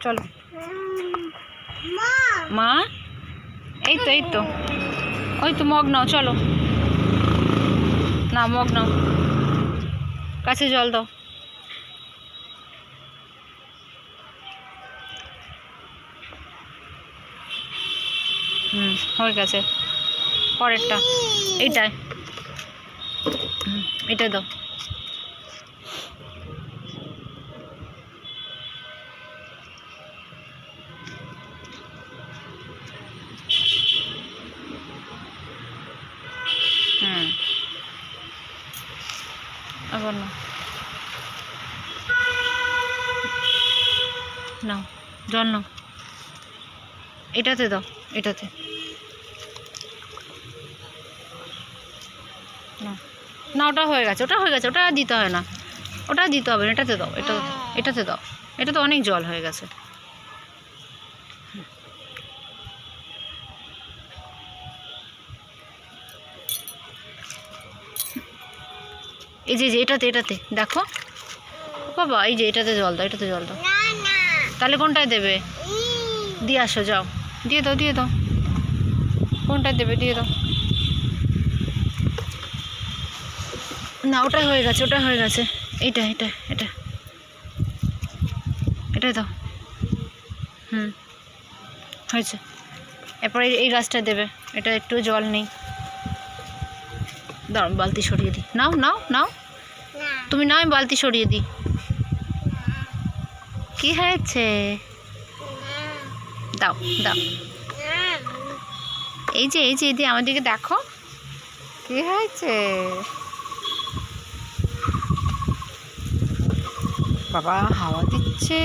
চলো মা, এই তো ওই তো মগ নাও, চলো না মগ নাও, কাছে জল দাও। হয়ে গেছে, পরেরটা এইটাই, এটা দাও। আবার নাও জল নাও, এটাতে দাও, এটাতে না, ওটা হয়ে গেছে, ওটা দিতে হয় না, ওটা দিতে হবে না, এটাতে দাও, এটাতে দাও, এটা তো অনেক জল হয়ে গেছে। এই যে এটাতে দেখো বাবা, এই যে এটাতে জল দাও, তাহলে কোনটায় দেবে? দিয়ে আসো, যাও, দিয়ে দাও, কোনটায় দেবে দিয়ে দাও। না, ওটা হয়ে গেছে, এটাই দাও। হয়েছে। এরপরে এই গাছটা দেবে, এটা একটু জল নেই, দাঁড়াও বালতি সরিয়ে দিই। নাও তুমি নাও, আমি বালতি সরিয়ে দিই। কি হয়েছে? দাও এই যে আমার দিকে দেখো, কি হয়েছে? বাবা হাওয়া দিচ্ছে।